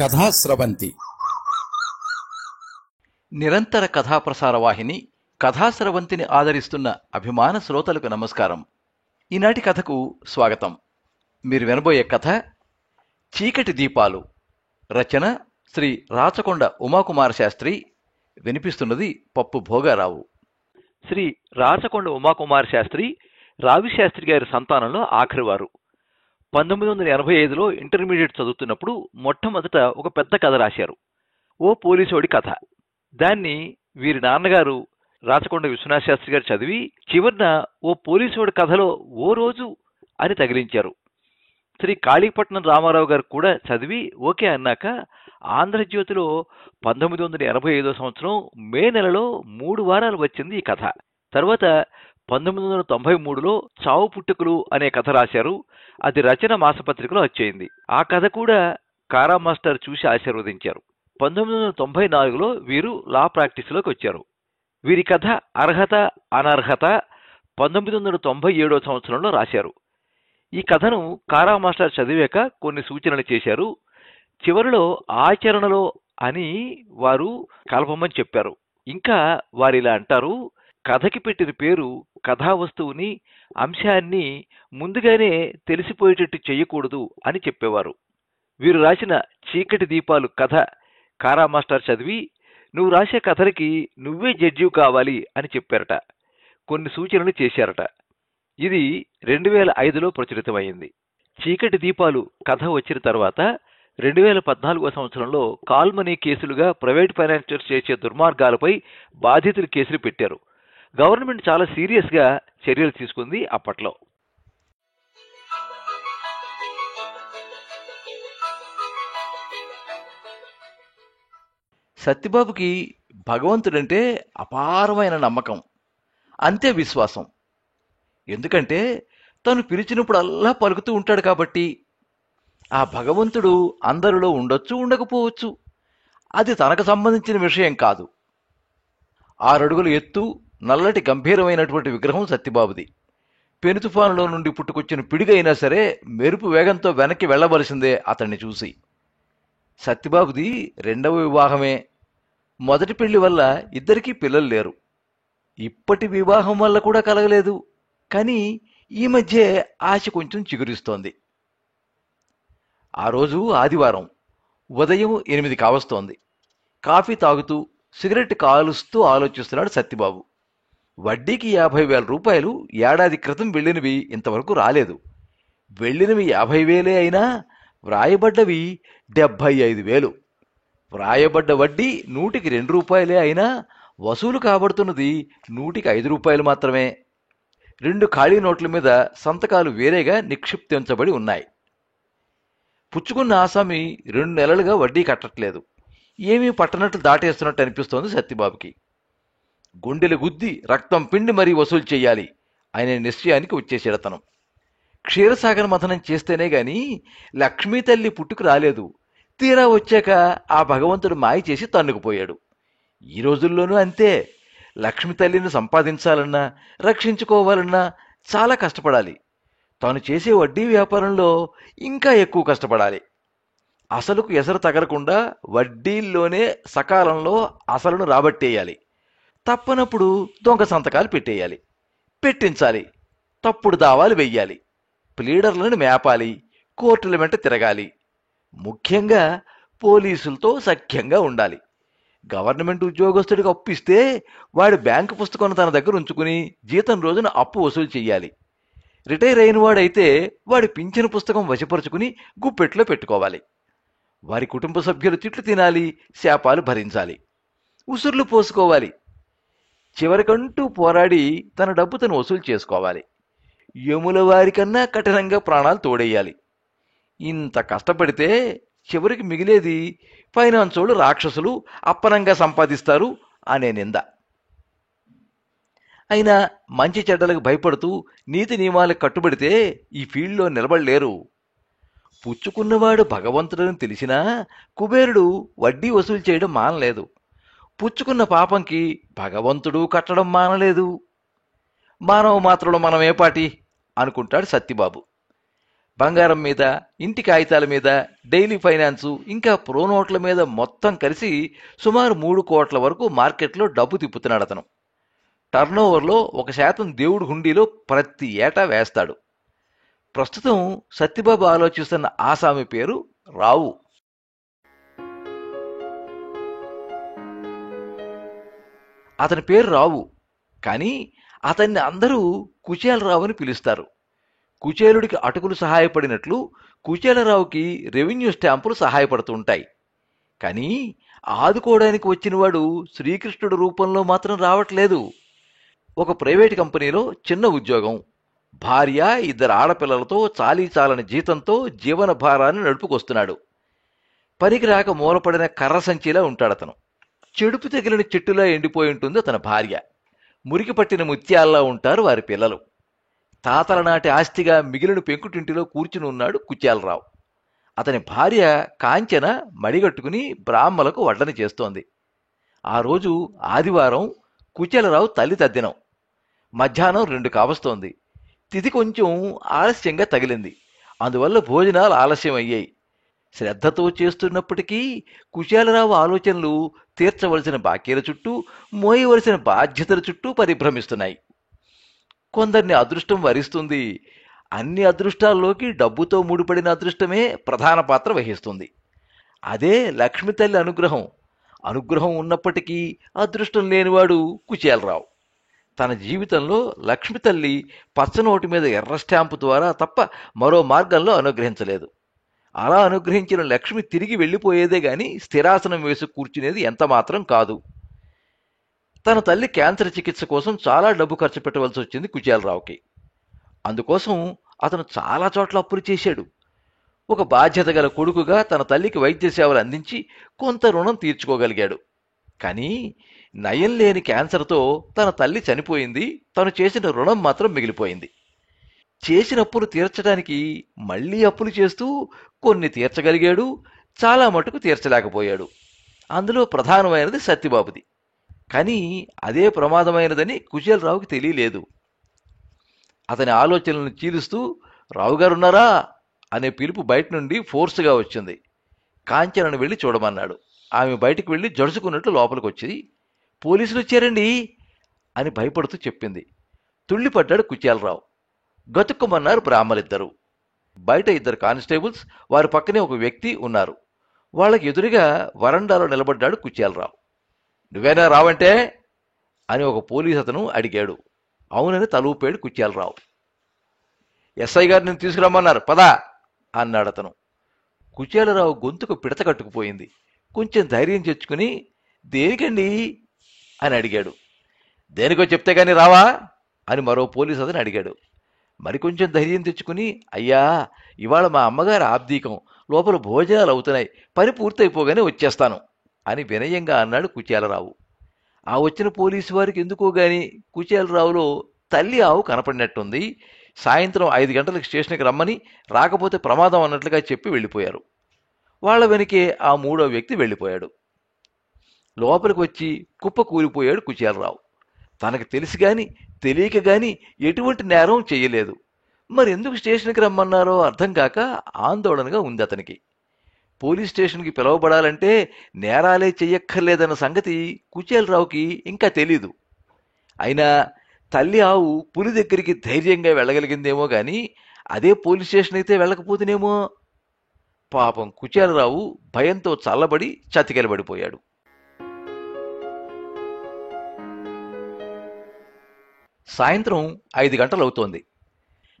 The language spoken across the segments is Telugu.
కథాస్రవంతి నిరంతర కథాప్రసార వాహిని కథాస్రవంతిని ఆదరిస్తున్న అభిమాన శ్రోతలకు నమస్కారం. ఈనాటి కథకు స్వాగతం. మీరు వినబోయే కథ చీకటి దీపాలు. రచన శ్రీ రాచకొండ ఉమాకుమార శాస్త్రి. వినిపిస్తున్నది పప్పు భోగారావు. శ్రీ రాచకొండ ఉమాకుమార శాస్త్రి రావిశాస్త్రి గారి సంతానంలో ఆఖరివారు. 1985లో ఇంటర్మీడియట్ చదువుతున్నప్పుడు మొట్టమొదట ఒక పెద్ద కథ రాశారు, ఓ పోలీసోడి కథ. దాన్ని వీరి నాన్నగారు రాచకొండ విశ్వనాథ శాస్త్రి గారు చదివి చివరిన ఓ పోలీసోడి కథలో ఓ రోజు అని తగిలించారు. శ్రీ కాళీపట్నం రామారావు గారు కూడా చదివి ఓకే అన్నాక ఆంధ్రజ్యోతిలో 1985 సంవత్సరం మే నెలలో 3 వారాలు వచ్చింది ఈ కథ. తర్వాత 1993లో చావు పుట్టుకలు అనే కథ రాశారు. అది రచన మాసపత్రికలో వచ్చేయింది. ఆ కథ కూడా కారా మాస్టర్ చూసి ఆశీర్వదించారు. 1994లో వీరు లా ప్రాక్టీస్లోకి వచ్చారు. వీరి కథ అర్హత అనర్హత 1997 సంవత్సరంలో రాశారు. ఈ కథను కారా మాస్టర్ చదివాక కొన్ని సూచనలు చేశారు. చివరిలో ఆచరణలో అని వారు కలపమని చెప్పారు. ఇంకా వారిలా అంటారు, కథకి పెట్టిన పేరు కథా వస్తువుని అంశాన్ని ముందుగానే తెలిసిపోయేటట్టు చేయకూడదు అని చెప్పేవారు. వీరు రాసిన చీకటి దీపాలు కథ కారా మాస్టర్ చదివి నువ్వు రాసే కథలకి నువ్వే జడ్జి కావాలి అని చెప్పారట. కొన్ని సూచనలు చేశారట. ఇది 2005లో ప్రచురితమైంది. చీకటి దీపాలు కథ వచ్చిన తర్వాత 2014 సంవత్సరంలో కాల్మనీ కేసులుగా ప్రైవేట్ ఫైనాన్షియర్స్ చేసే దుర్మార్గాలపై బాధితులు కేసులు పెట్టారు. గవర్నమెంట్ చాలా సీరియస్గా చర్యలు తీసుకుంది అప్పట్లో. సత్యబాబుకి భగవంతుడంటే అపారమైన నమ్మకం, అంతే విశ్వాసం. ఎందుకంటే తను పిలిచినప్పుడల్లా పలుకుతూ ఉంటాడు కాబట్టి. ఆ భగవంతుడు అందరిలో ఉండొచ్చు, ఉండకపోవచ్చు. అది తనకు సంబంధించిన విషయం కాదు. 6 అడుగుల ఎత్తు, నల్లటి గంభీరమైనటువంటి విగ్రహం సత్యబాబుది. పెను తుఫానులో నుండి పుట్టుకొచ్చిన పిడిగైనా సరే మెరుపు వేగంతో వెనక్కి వెళ్లవలసిందే అతన్ని చూసి. సత్యబాబుది 2వ వివాహమే. మొదటి పెళ్లి వల్ల ఇద్దరికీ పిల్లలు లేరు. ఇప్పటి వివాహం వల్ల కూడా కలగలేదు. కానీ ఈ మధ్య ఆశ కొంచెం చిగురిస్తోంది. ఆ రోజు ఆదివారం ఉదయం 8 కావస్తోంది. కాఫీ తాగుతూ సిగరెట్ కాలుస్తూ ఆలోచిస్తున్నాడు సత్యబాబు. వడ్డీకి 50,000 రూపాయలు ఏడాది క్రితం వెళ్ళినవి ఇంతవరకు రాలేదు. వెళ్ళినవి 50,000 అయినా వ్రాయబడ్డవి 75,000. వ్రాయబడ్డ వడ్డీ 100కి 2 రూపాయలే అయినా వసూలు కాబడుతున్నది 100కి 5 రూపాయలు మాత్రమే. 2 ఖాళీ నోట్ల మీద సంతకాలు వేరేగా నిక్షిప్తించబడి ఉన్నాయి. పుచ్చుకున్న ఆసామి 2 నెలలుగా వడ్డీ కట్టట్లేదు. ఏమీ పట్టనట్లు దాటేస్తున్నట్టు అనిపిస్తోంది సత్యబాబుకి. గుండెలు గుద్ది రక్తం పిండి మరీ వసూలు చెయ్యాలి అనే నిశ్చయానికి వచ్చేసేడతనం. క్షీరసాగర మథనం చేస్తేనే గాని లక్ష్మీ తల్లి పుట్టుకు రాలేదు. తీరా వచ్చాక ఆ భగవంతుడు మాయ చేసి తన్నుకుపోయాడు. ఈ రోజుల్లోనూ అంతే. లక్ష్మీ తల్లిని సంపాదించాలన్నా రక్షించుకోవాలన్నా చాలా కష్టపడాలి. తాను చేసే వడ్డీ వ్యాపారంలో ఇంకా ఎక్కువ కష్టపడాలి. అసలుకు ఎసరు తగలకుండా వడ్డీల్లోనే సకాలంలో అసలును రాబట్టేయాలి. తప్పనప్పుడు దొంగ సంతకాలు పెట్టేయాలి, పెట్టించాలి. తప్పుడు దావాలు వెయ్యాలి, ప్లీడర్లను మేపాలి, కోర్టుల వెంట తిరగాలి. ముఖ్యంగా పోలీసులతో సఖ్యంగా ఉండాలి. గవర్నమెంట్ ఉద్యోగస్తుడికి అప్పు ఇస్తే వాడి బ్యాంకు పుస్తకం తన దగ్గర ఉంచుకుని జీతం రోజున అప్పు వసూలు చెయ్యాలి. రిటైర్ అయిన వాడైతే వాడి పింఛను పుస్తకం వశపరుచుకుని గుప్పెట్లో పెట్టుకోవాలి. వారి కుటుంబ సభ్యులు తిట్లు తినాలి, శాపాలు భరించాలి, ఉసుర్లు పోసుకోవాలి. చివరికంటూ పోరాడి తన డబ్బు తను వసూలు చేసుకోవాలి. యముల వారికన్నా కఠినంగా ప్రాణాలు తోడేయాలి. ఇంత కష్టపడితే చివరికి మిగిలేది ఫైనాన్సోళ్ళు రాక్షసులు అప్పనంగా సంపాదిస్తారు అనే నింద. అయినా మంచి చెడ్డలకు భయపడుతూ నీతి నియమాలకు కట్టుబడితే ఈ ఫీల్డ్లో నిలబడలేరు. పుచ్చుకున్నవాడు భగవంతుడని తెలిసినా కుబేరుడు వడ్డీ వసూలు చేయడం మానలేదు. పుచ్చుకున్న పాపంకి భగవంతుడు కట్టడం మానలేదు. మానవ మాత్రలో మనమేపాటి అనుకుంటాడు సత్యబాబు. బంగారం మీద, ఇంటి కాగితాల మీద, డైలీ ఫైనాన్సు, ఇంకా ప్రోనోట్ల మీద మొత్తం కలిసి సుమారు 3 కోట్ల వరకు మార్కెట్లో డబ్బు తిప్పుతున్నాడు అతను. టర్నోవర్లో 1% దేవుడి హుండీలో ప్రతి ఏటా వేస్తాడు. ప్రస్తుతం సత్యబాబు ఆలోచిస్తున్న ఆసామి పేరు రావు. అతని పేరు రావు, కానీ అతన్ని అందరూ కుచేలరావు అని పిలుస్తారు. కుచేలుడికి అటుకులు సహాయపడినట్లు కుచేలరావుకి రెవెన్యూ స్టాంపులు సహాయపడుతుంటాయి. కానీ ఆదుకోవడానికి వచ్చినవాడు శ్రీకృష్ణుడి రూపంలో మాత్రం రావట్లేదు. ఒక ప్రైవేట్ కంపెనీలో చిన్న ఉద్యోగం, భార్య, 2 ఆడపిల్లలతో చాలీచాలని జీతంతో జీవన భారాన్ని నడుపుకొస్తున్నాడు. పనికి రాక మూలపడిన కర్ర సంచిలా ఉంటాడతను. చెడుపు తగిలిన చెట్టులా ఎండిపోయి ఉంటుంది అతని భార్య. మురికి పట్టిన ముత్యాల్లా ఉంటారు వారి పిల్లలు. తాతల నాటి ఆస్తిగా మిగిలిన పెంకుటింటిలో కూర్చుని ఉన్నాడు కుచేలరావు. అతని భార్య కాంచన మడిగట్టుకుని బ్రాహ్మలకు వడ్డన చేస్తోంది. ఆ రోజు ఆదివారం, కుచేలరావు తల్లి తద్దినం. మధ్యాహ్నం 2 కావస్తోంది. తిథి కొంచెం ఆలస్యంగా తగిలింది. అందువల్ల భోజనాలు ఆలస్యం అయ్యాయి. శ్రద్ధతో చేస్తున్నప్పటికీ కుచేలరావు ఆలోచనలు తీర్చవలసిన బాకీల చుట్టూ, మోయవలసిన బాధ్యతల చుట్టూ పరిభ్రమిస్తున్నాయి. కొందరిని అదృష్టం వరిస్తుంది. అన్ని అదృష్టాల్లోకి డబ్బుతో ముడిపడిన అదృష్టమే ప్రధాన పాత్ర వహిస్తుంది. అదే లక్ష్మి తల్లి అనుగ్రహం. అనుగ్రహం ఉన్నప్పటికీ అదృష్టం లేనివాడు కుచేలరావు. తన జీవితంలో లక్ష్మి తల్లి పచ్చనోటి మీద ఎర్ర స్టాంపు ద్వారా తప్ప మరో మార్గంలో అనుగ్రహించలేదు. అలా అనుగ్రహించిన లక్ష్మి తిరిగి వెళ్ళిపోయేదే గాని స్థిరాసనం వేసి కూర్చునేది ఎంతమాత్రం కాదు. తన తల్లి క్యాన్సర్ చికిత్స కోసం చాలా డబ్బు ఖర్చు పెట్టవలసి వచ్చింది కుచేలరావుకి. అందుకోసం అతను చాలా చోట్ల అప్పులు చేశాడు. ఒక బాధ్యత గల కొడుకుగా తన తల్లికి వైద్య సేవలు అందించి కొంత రుణం తీర్చుకోగలిగాడు. కానీ నయం లేని క్యాన్సర్తో తన తల్లి చనిపోయింది. తను చేసిన రుణం మాత్రం మిగిలిపోయింది. చేసిన అప్పులు తీర్చడానికి మళ్లీ అప్పులు చేస్తూ కొన్ని తీర్చగలిగాడు, చాలా మటుకు తీర్చలేకపోయాడు. అందులో ప్రధానమైనది సత్యబాబుది. కానీ అదే ప్రమాదమైనదని కుచేలరావుకి తెలియలేదు. అతని ఆలోచనలను చీలుస్తూ, రావుగారున్నారా అనే పిలుపు బయట నుండి ఫోర్స్గా వచ్చింది. కాంచనను వెళ్ళి చూడమన్నాడు. ఆమె బయటికి వెళ్ళి జడుచుకున్నట్లు లోపలికి వచ్చి, పోలీసులు వచ్చారండి అని భయపడుతూ చెప్పింది. తుళ్ళిపడ్డాడు కుచేలరావు. గతుక్కుమన్నారు బ్రాహ్మలిద్దరూ. బయట 2 కానిస్టేబుల్స్, వారి పక్కనే ఒక వ్యక్తి ఉన్నారు. వాళ్ళకి ఎదురుగా వరండాలో నిలబడ్డాడు కుచేలరావు. నువ్వేనా రావంటే అని ఒక పోలీసు అతను అడిగాడు. అవునని తలూపాడు కుచేలరావు. ఎస్ఐ గారు నేను తీసుకురమ్మన్నారు, పదా అన్నాడు అతను. కుచేలరావు గొంతుకు పిడత కట్టుకుపోయింది. కొంచెం ధైర్యం తెచ్చుకుని, దేనికండి అని అడిగాడు. దేనికో చెప్తే గాని రావా అని మరో పోలీసు అతను అడిగాడు. మరికొంచెం ధైర్యం తెచ్చుకుని, అయ్యా ఇవాళ మా అమ్మగారు ఆబ్దీకం, లోపల భోజనాలు అవుతున్నాయి, పని పూర్తయిపోగానే వచ్చేస్తాను అని వినయంగా అన్నాడు కుచేలరావు. ఆ వచ్చిన పోలీసు వారికి ఎందుకో గాని కుచేలరావులో తల్లి ఆవు కనపడినట్టుంది. సాయంత్రం 5 గంటలకు స్టేషన్కి రమ్మని, రాకపోతే ప్రమాదం అన్నట్లుగా చెప్పి వెళ్ళిపోయారు. వాళ్ల వెనకే ఆ 3వ వ్యక్తి వెళ్ళిపోయాడు. లోపలికి వచ్చి కుప్ప కూలిపోయాడు కుచేలరావు. తనకు తెలిసి గాని తెలియక గాని ఎటువంటి నేరం చెయ్యలేదు. మరి ఎందుకు స్టేషన్కి రమ్మన్నారో అర్థం కాక ఆందోళనగా ఉంది అతనికి. పోలీస్ స్టేషన్కి పిలువబడాలంటే నేరాలే చెయ్యక్కర్లేదన్న సంగతి కుచేలరావుకి ఇంకా తెలీదు. అయినా తల్లి ఆవు పులి దగ్గరికి ధైర్యంగా వెళ్ళగలిగిందేమో గాని అదే పోలీస్ స్టేషన్ అయితే వెళ్ళకపోతేనేమో. పాపం కుచేలరావు భయంతో చల్లబడి చతికిలబడిపోయాడు. సాయంత్రం 5 గంటలవుతోంది.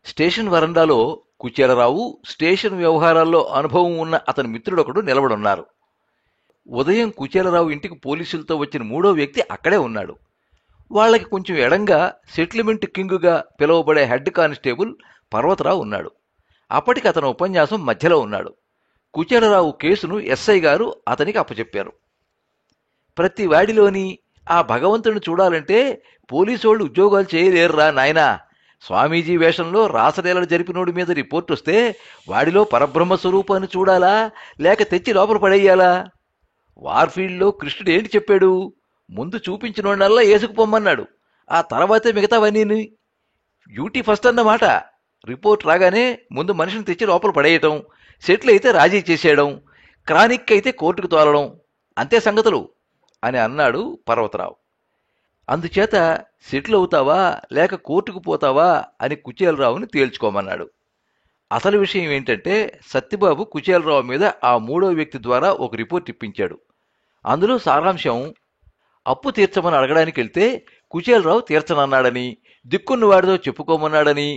స్టేషన్ వరండాలో కుచేలరావు, స్టేషన్ వ్యవహారాల్లో అనుభవం ఉన్న అతని మిత్రుడొకడు నిలబడున్నారు. ఉదయం కుచేలరావు ఇంటికి పోలీసులతో వచ్చిన 3వ వ్యక్తి అక్కడే ఉన్నాడు. వాళ్ళకి కొంచెం ఎడంగా సెటిల్మెంట్ కింగుగా పిలువబడే హెడ్ కానిస్టేబుల్ పర్వతరావు ఉన్నాడు. అప్పటికి అతను ఉపన్యాసం మధ్యలో ఉన్నాడు. కుచేలరావు కేసును ఎస్ఐ గారు అతనికి అప్పచెప్పారు. ప్రతి వాడిలోని ఆ భగవంతుడిని చూడాలంటే పోలీసోళ్ళు ఉద్యోగాలు చేయలేరురా నాయనా. స్వామీజీ వేషంలో రాసలీలలు జరిపినోడి మీద రిపోర్ట్ వస్తే వాడిలో పరబ్రహ్మ స్వరూపాన్ని చూడాలా, లేక తెచ్చి లోపల పడేయాలా? వార్ఫీల్డ్లో కృష్ణుడు ఏంటి చెప్పాడు? ముందు చూపించినోడల్లా ఏసుకుపోమ్మన్నాడు. ఆ తర్వాతే మిగతావన్నీ. డ్యూటీ ఫస్ట్ అన్నమాట. రిపోర్ట్ రాగానే ముందు మనిషిని తెచ్చి లోపల పడేయటం, సెటిల్ అయితే రాజీ చేసేయడం, క్రానిక్ అయితే కోర్టుకు తోలడం, అంతే సంగతులు అని అన్నాడు పర్వతరావు. అందుచేత సెటిల్ అవుతావా లేక కోర్టుకు పోతావా అని కుచేలరావుని తేల్చుకోమన్నాడు. అసలు విషయం ఏంటంటే సత్యబాబు కుచేలరావు మీద ఆ మూడో వ్యక్తి ద్వారా ఒక రిపోర్ట్ ఇప్పించాడు. అందులో సారాంశం, అప్పు తీర్చమని అడగడానికి వెళ్తే కుచేలరావు తీర్చనన్నాడని, దిక్కున్నవాడితో చెప్పుకోమన్నాడని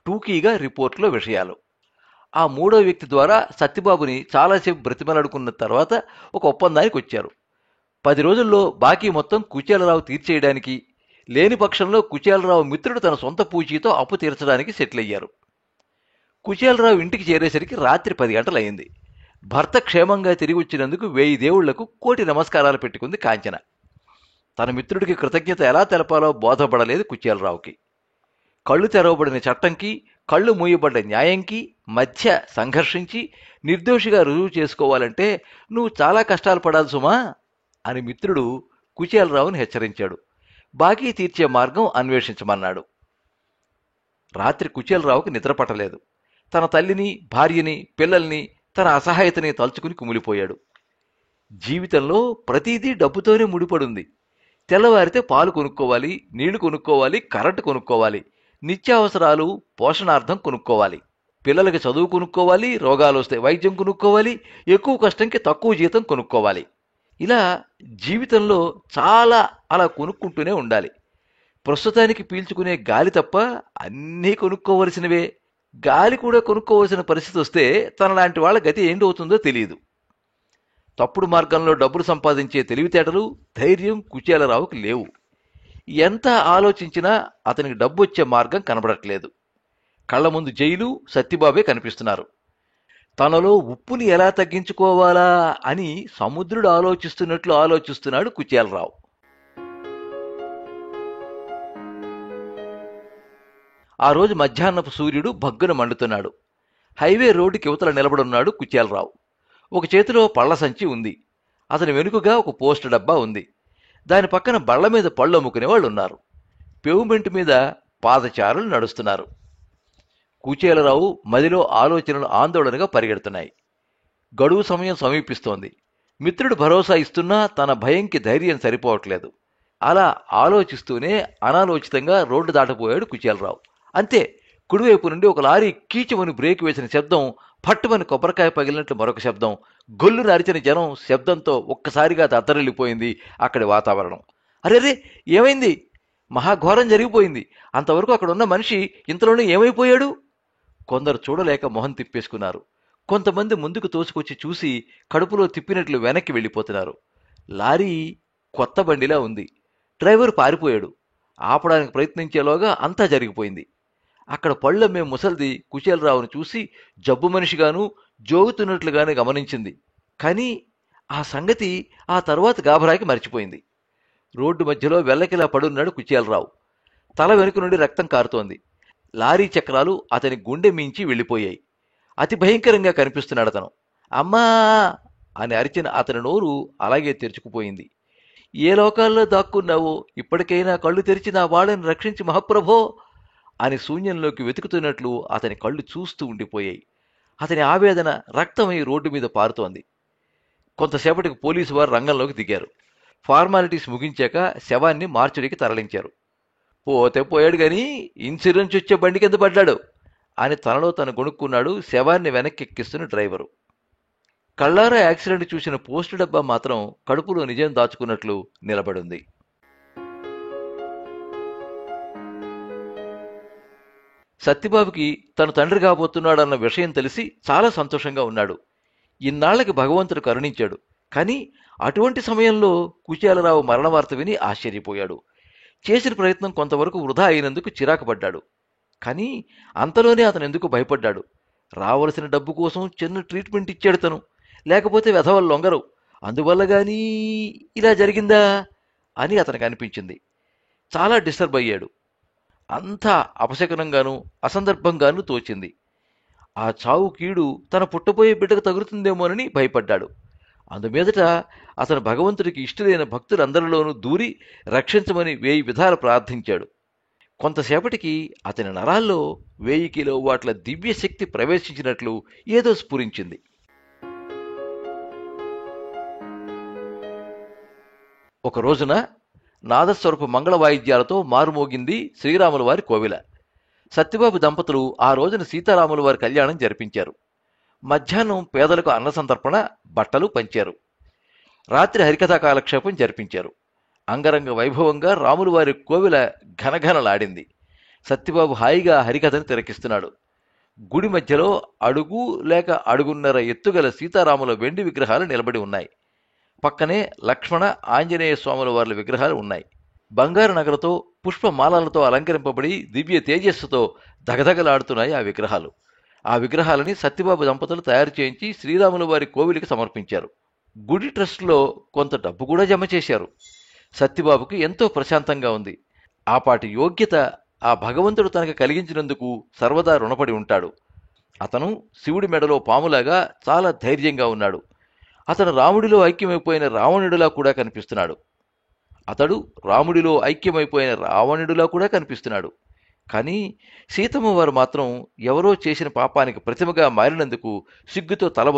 టూకీగా రిపోర్టులో విషయాలు. ఆ మూడో వ్యక్తి ద్వారా సత్యబాబుని చాలాసేపు బ్రతిమలాడుకున్న తర్వాత ఒక ఒప్పందానికి వచ్చారు. 10 రోజుల్లో బాకీ మొత్తం కుచేలరావు తీర్చేయడానికి, లేని పక్షంలో కుచేలరావు మిత్రుడు తన సొంత పూచీతో అప్పు తీర్చడానికి సెటిల్ అయ్యారు. కుచేలరావు ఇంటికి చేరేసరికి రాత్రి 10 గంటలయింది. భర్త క్షేమంగా తిరిగి వచ్చినందుకు 1000 దేవుళ్లకు కోటి నమస్కారాలు పెట్టుకుంది కాంచన. తన మిత్రుడికి కృతజ్ఞత ఎలా తెలపాలో బోధపడలేదు కుచేలరావుకి. కళ్ళు తెరవబడిన చట్టంకి, కళ్ళు మూయబడ్డ న్యాయంకి మధ్య సంఘర్షించి నిర్దోషిగా రుజువు చేసుకోవాలంటే నువ్వు చాలా కష్టాలు పడాలి సుమా అని మిత్రుడు కుచేలరావుని హెచ్చరించాడు. బాకీ తీర్చే మార్గం అన్వేషించమన్నాడు. రాత్రి కుచేలరావుకి నిద్ర పట్టలేదు. తన తల్లిని, భార్యని, పిల్లల్ని, తన అసహాయతని తలుచుకుని కుమిలిపోయాడు. జీవితంలో ప్రతిదీ డబ్బుతోనే ముడిపడుంది. తెల్లవారితే పాలు కొనుక్కోవాలి, నీళ్లు కొనుక్కోవాలి, కరెంటు కొనుక్కోవాలి, నిత్యావసరాలు పోషణార్థం కొనుక్కోవాలి, పిల్లలకి చదువు కొనుక్కోవాలి, రోగాలు వస్తే వైద్యం కొనుక్కోవాలి, ఎక్కువ కష్టంకి తక్కువ జీతం కొనుక్కోవాలి. ఇలా జీవితంలో చాలా అలా కొనుక్కుంటూనే ఉండాలి. ప్రస్తుతానికి పీల్చుకునే గాలి తప్ప అన్నీ కొనుక్కోవలసినవే. గాలి కూడా కొనుక్కోవలసిన పరిస్థితి వస్తే తనలాంటి వాళ్ళ గతి ఏంటవుతుందో తెలియదు. తప్పుడు మార్గంలో డబ్బులు సంపాదించే తెలివితేటలు, ధైర్యం కుచేలరావుకి లేవు. ఎంత ఆలోచించినా అతనికి డబ్బు వచ్చే మార్గం కనబడట్లేదు. కళ్ల ముందు జైలు, సత్యబాబే కనిపిస్తున్నారు. తనలో ఉప్పుని ఎలా తగ్గించుకోవాలా అని సముద్రుడు ఆలోచిస్తున్నట్లు ఆలోచిస్తున్నాడు కుచేలరావు. ఆ రోజు మధ్యాహ్నపు సూర్యుడు భగ్గున మండుతున్నాడు. హైవే రోడ్డుకి యువతల నిలబడున్నాడు కుచేలరావు. ఒక చేతిలో పళ్ల సంచి ఉంది. అతని వెనుకగా ఒక పోస్ట్ డబ్బా ఉంది. దాని పక్కన బళ్ల మీద పళ్ళు అమ్ముకునే వాళ్ళు ఉన్నారు. పేవ్మెంట్ మీద పాదచారులు నడుస్తున్నారు. కుచేలరావు మదిలో ఆలోచనలు ఆందోళనగా పరిగెడుతున్నాయి. గడువు సమయం సమీపిస్తోంది. మిత్రుడు భరోసా ఇస్తున్నా తన భయంకి ధైర్యం సరిపోవట్లేదు. అలా ఆలోచిస్తూనే అనాలోచితంగా రోడ్డు దాటపోయాడు కుచేలరావు. అంతే, కుడివైపు నుండి ఒక లారీ కీచుమని బ్రేక్ వేసిన శబ్దం, పట్టుమని కొబ్బరికాయ పగిలినట్లు మరొక శబ్దం, గొల్లును అరిచిన జనం శబ్దంతో ఒక్కసారిగా దద్దరిల్లిపోయింది అక్కడి వాతావరణం. అరేరే, ఏమైంది? మహాఘోరం జరిగిపోయింది. అంతవరకు అక్కడ ఉన్న మనిషి ఇంతలోనే ఏమైపోయాడు? కొందరు చూడలేక మొహం తిప్పేసుకున్నారు. కొంతమంది ముందుకు తోసుకొచ్చి చూసి కడుపులో తిప్పినట్లు వెనక్కి వెళ్ళిపోతున్నారు. లారీ కొత్త బండిలా ఉంది. డ్రైవర్ పారిపోయాడు. ఆపడానికి ప్రయత్నించేలోగా అంతా జరిగిపోయింది. అక్కడ పళ్ళమ్మే ముసల్ది కుచేలరావును చూసి జబ్బు మనిషిగాను, జోగుతున్నట్లుగానే గమనించింది. కానీ ఆ సంగతి ఆ తర్వాత గాభరాకి మర్చిపోయింది. రోడ్డు మధ్యలో వెల్లకిలా పడున్నాడు కుచేలరావు. తల వెనుక నుండి రక్తం కారుతోంది. లారీ చక్రాలు అతని గుండె మించి వెళ్ళిపోయాయి. అతి భయంకరంగా కనిపిస్తున్నాడు అతను. అమ్మా అని అరిచిన అతని నోరు అలాగే తెరుచుకుపోయింది. ఏ లోకాల్లో దాక్కున్నావో ఇప్పటికైనా కళ్ళు తెరిచి నా వాళ్ళని రక్షించి మహాప్రభో అని శూన్యంలోకి వెతుకుతున్నట్లు అతని కళ్ళు చూస్తూ ఉండిపోయాయి. అతని ఆవేదన రక్తమై రోడ్డు మీద పారుతోంది. కొంతసేపటికి పోలీసు వారు రంగంలోకి దిగారు. ఫార్మాలిటీస్ ముగించాక శవాన్ని మార్చురికి తరలించారు. పోతే పోయాడు గాని ఇన్సూరెన్స్ వచ్చే బండి కింద పడ్డాడు అని తనలో తను గొణుక్కున్నాడు శవాన్ని వెనక్కి ఎక్కిస్తున్న డ్రైవరు. కళ్ళారా యాక్సిడెంట్ చూసిన పోస్టు డబ్బా మాత్రం కడుపులో నిజం దాచుకున్నట్లు నిలబడింది. సత్యబాబుకి తను తండ్రి కాబోతున్నాడన్న విషయం తెలిసి చాలా సంతోషంగా ఉన్నాడు. ఇన్నాళ్లకి భగవంతుడు కరుణించాడు. కానీ అటువంటి సమయంలో కుచేలరావు మరణ వార్త విని ఆశ్చర్యపోయాడు. చేసిన ప్రయత్నం కొంతవరకు వృధా అయినందుకు చిరాకు పడ్డాడు. కానీ అంతలోనే అతను ఎందుకు భయపడ్డాడు. రావలసిన డబ్బు కోసం చిన్న ట్రీట్మెంట్ ఇచ్చాడు తను. లేకపోతే వెధవలు లొంగరు. అందువల్ల గానీ ఇలా జరిగిందా అని అతనికి అనిపించింది. చాలా డిస్టర్బ్ అయ్యాడు. అంతా అపశకనంగానూ అసందర్భంగానూ తోచింది. ఆ చావు కీడు తన పుట్టబోయే బిడ్డకు తగులుతుందేమోనని భయపడ్డాడు. అందుమీదట అతను భగవంతుడికి ఇష్టలైన భక్తులందరిలోనూ దూరి రక్షించమని 1000 విధాలు ప్రార్థించాడు. కొంతసేపటికి అతని నరాల్లో 1000 కిలోవాట్ల దివ్యశక్తి ప్రవేశించినట్లు ఏదో స్ఫురించింది. ఒక రోజున నాదస్వరపు మంగళ వాయిద్యాలతో మారుమోగింది శ్రీరాముల వారి కోవిల. సత్యబాబు దంపతులు ఆ రోజున సీతారాముల వారి కళ్యాణం జరిపించారు. మధ్యాహ్నం పేదలకు అన్న సంతర్పణ, బట్టలు పంచారు. రాత్రి హరికథా కాలక్షేపం జరిపించారు. అంగరంగ వైభవంగా రాముల వారి కోవిల ఘనఘనలాడింది. సత్యబాబు హాయిగా హరికథను తిలకిస్తున్నాడు. గుడి మధ్యలో అడుగు లేక అడుగున్నర ఎత్తుగల సీతారాముల వెండి విగ్రహాలు నిలబడి ఉన్నాయి. పక్కనే లక్ష్మణ, ఆంజనేయ స్వాముల వార్ల విగ్రహాలు ఉన్నాయి. బంగారు నగలతో, పుష్పమాలలతో అలంకరింపబడి దివ్య తేజస్సుతో దగదగలాడుతున్నాయి ఆ విగ్రహాలు. ఆ విగ్రహాలని సత్యబాబు దంపతులు తయారు చేయించి శ్రీరాముల వారి కోవిలికి సమర్పించారు. గుడి ట్రస్టులో కొంత డబ్బు కూడా జమ చేశారు. సత్యబాబుకి ఎంతో ప్రశాంతంగా ఉంది. ఆపాటి యోగ్యత ఆ భగవంతుడు తనకు కలిగించినందుకు సర్వదా రుణపడి ఉంటాడు. అతను శివుడి మెడలో పాములాగా చాలా ధైర్యంగా ఉన్నాడు. అతను రాముడిలో ఐక్యమైపోయిన రావణుడిలా కూడా కనిపిస్తున్నాడు. కానీ సీతమ్మ వారు మాత్రం ఎవరో చేసిన పాపానికి ప్రతిమగా మారినందుకు సిగ్గుతో తల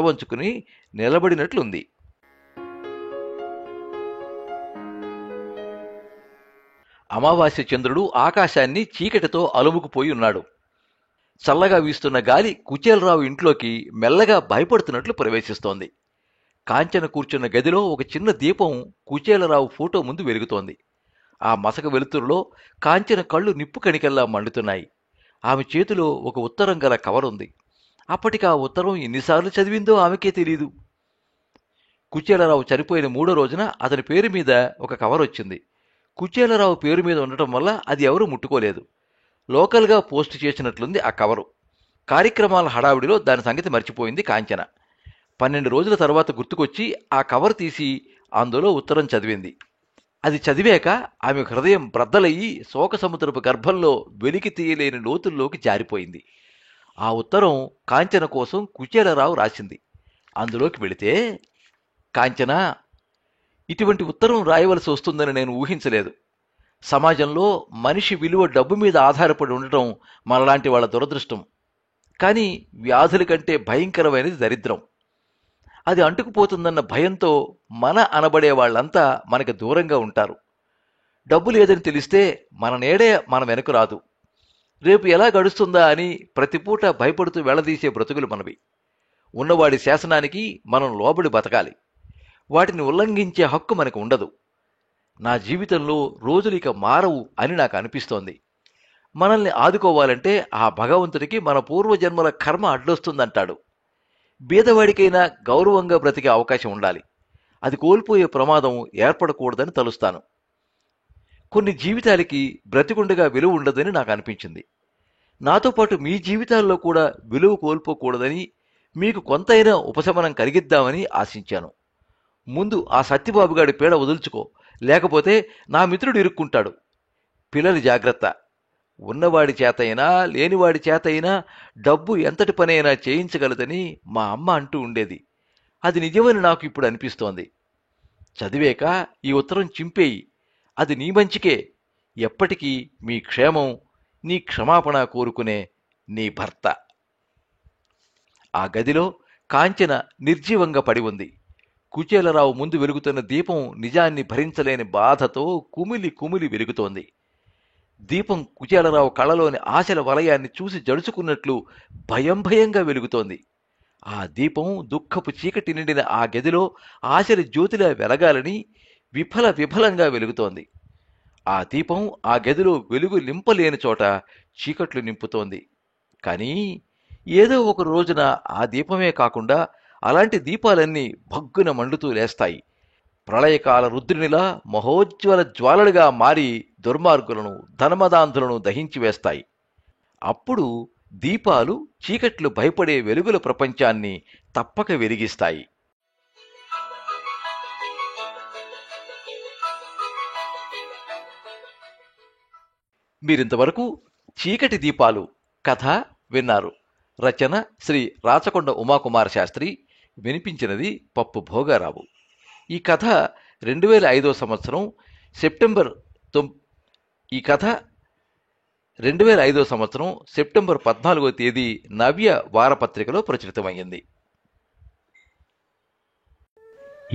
వంచుకుని నిలబడినట్లుంది. అమావాస్య చంద్రుడు ఆకాశాన్ని చీకటితో అలుముకుపోయి ఉన్నాడు. చల్లగా వీస్తున్న గాలి కుచేలరావు ఇంట్లోకి మెల్లగా భయపడుతున్నట్లు ప్రవేశిస్తోంది. కాంచన కూర్చున్న గదిలో ఒక చిన్న దీపం కుచేలరావు ఫోటో ముందు వెలుగుతోంది. ఆ మసక వెలుతురులో కాంచన కళ్ళు నిప్పు కణికల్లా మండుతున్నాయి. ఆమె చేతిలో ఒక ఉత్తరం గల కవరుంది. అప్పటికి ఆ ఉత్తరం ఎన్నిసార్లు చదివిందో ఆమెకే తెలీదు. కుచేలరావు చనిపోయిన 3వ రోజున అతని పేరు మీద ఒక కవర్ వచ్చింది. కుచేలరావు పేరు మీద ఉండటం వల్ల అది ఎవరూ ముట్టుకోలేదు. లోకల్గా పోస్టు చేసినట్లుంది ఆ కవరు. కార్యక్రమాల హడావిడిలో దాని సంగతి మర్చిపోయింది కాంచన. 12 రోజుల తర్వాత గుర్తుకొచ్చి ఆ కవర్ తీసి అందులో ఉత్తరం చదివింది. అది చదివాక ఆమె హృదయం బ్రద్దలయ్యి శోక సముద్రపు గర్భంలో వెలికి తీయలేని లోతుల్లోకి జారిపోయింది. ఆ ఉత్తరం కాంచన కోసం కుచేలరావు రాసింది. అందులోకి వెళితే, కాంచన, ఇటువంటి ఉత్తరం రాయవలసి వస్తుందని నేను ఊహించలేదు. సమాజంలో మనిషి విలువ డబ్బు మీద ఆధారపడి ఉండటం మనలాంటి వాళ్ళ దురదృష్టం. కానీ వ్యాధుల కంటే భయంకరమైనది దరిద్రం. అది అంటుకుపోతుందన్న భయంతో మన అనబడే వాళ్ళంతా మనకు దూరంగా ఉంటారు. డబ్బు లేదని తెలిస్తే మన నీడే మన వెనక రాదు. రేపు ఎలా గడుస్తుందా అని ప్రతిపూట భయపడుతూ వెళ్లదీసే బ్రతుకులు మనవి. ఉన్నవాడి శాసనానికి మనం లోబడి బతకాలి. వాటిని ఉల్లంఘించే హక్కు మనకు ఉండదు. నా జీవితంలో రోజులు ఇక మారవు అని నాకు అనిపిస్తోంది. మనల్ని ఆదుకోవాలంటే ఆ భగవంతుడికి మన పూర్వజన్మల కర్మ అడ్డొస్తుందంటాడు. బీదవాడికైనా గౌరవంగా బ్రతికే అవకాశం ఉండాలి. అది కోల్పోయే ప్రమాదం ఏర్పడకూడదని తలుస్తాను. కొన్ని జీవితాలకి బ్రతికుండగా విలువ ఉండదని నాకు అనిపించింది. నాతో పాటు మీ జీవితాల్లో కూడా విలువ కోల్పోకూడదని, మీకు కొంతైనా ఉపశమనం కలిగిద్దామని ఆశించాను. ముందు ఆ సత్యబాబుగాడి పీడ వదులుచుకో, లేకపోతే నా మిత్రుడు ఇరుక్కుంటాడు. పిల్లలు జాగ్రత్త. ఉన్నవాడి చేతైనా లేనివాడి చేతైనా డబ్బు ఎంతటి పనైనా చేయించగలదని మా అమ్మ అంటూ ఉండేది. అది నిజమని నాకు ఇప్పుడు అనిపిస్తోంది. చదివాక ఈ ఉత్తరం చింపేయి. అది నీ మంచికే. ఎప్పటికీ మీ క్షేమం, నీ క్షమాపణ కోరుకునే నీ భర్త. ఆ గదిలో కాంచన నిర్జీవంగా పడి ఉంది. కుచేలరావు ముందు వెలుగుతున్న దీపం నిజాన్ని భరించలేని బాధతో కుమిలి కుమిలి వెలుగుతోంది. దీపం కుచేలరావు కళ్ళలోని ఆశల వలయాన్ని చూసి జడుచుకున్నట్లు భయం భయంగా వెలుగుతోంది. ఆ దీపం దుఃఖపు చీకటి నిండిన ఆ గదిలో ఆశల జ్యోతిలా వెలగాలని విఫలంగా వెలుగుతోంది. ఆ దీపం ఆ గదిలో వెలుగు నింపలేని చోట చీకట్లు నింపుతోంది. కానీ ఏదో ఒక రోజున ఆ దీపమే కాకుండా అలాంటి దీపాలన్నీ భగ్గున మండుతూ లేస్తాయి. ప్రళయకాల రుద్రునిలా మహోజ్వల జ్వాలలుగా మారి దుర్మార్గులను, ధర్మదాంధులను దహించి వేస్తాయి. అప్పుడు దీపాలు చీకట్లు భయపడే వెలుగుల ప్రపంచాన్ని తప్పక వెలిగిస్తాయి. మీరింతవరకు చీకటి దీపాలు కథ విన్నారు. రచన శ్రీ రాచకొండ ఉమాకుమార శాస్త్రి. వినిపించినది పప్పు భోగారావు. ఈ కథ 2005 సంవత్సరం సెప్టెంబర్ 14వ తేదీ నవ్య వారపత్రికలో ప్రచురితమైంది.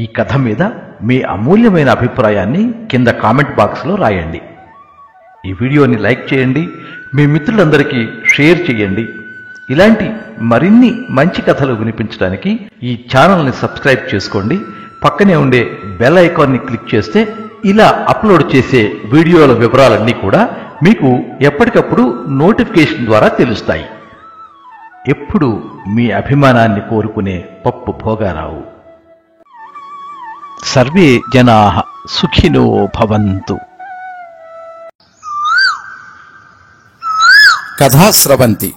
ఈ కథ మీద మీ అమూల్యమైన అభిప్రాయాన్ని కింద కామెంట్ బాక్స్లో రాయండి. ఈ వీడియోని లైక్ చేయండి, మీ మిత్రులందరికీ షేర్ చేయండి. ఇలాంటి మరిన్ని మంచి కథలు వినిపించడానికి ఈ ఛానల్ని సబ్స్క్రైబ్ చేసుకోండి. పక్కనే ఉండే బెల్ ఐకాన్ని క్లిక్ చేస్తే ఇలా అప్లోడ్ చేసే వీడియోల వివరాలన్నీ కూడా మీకు ఎప్పటికప్పుడు నోటిఫికేషన్ ద్వారా తెలుస్తాయి. ఎప్పుడు మీ అభిమానాన్ని కోరుకునే పప్పు భోగారావు. సర్వే జనాః సుఖినో భవంతు. కథా స్రవంతి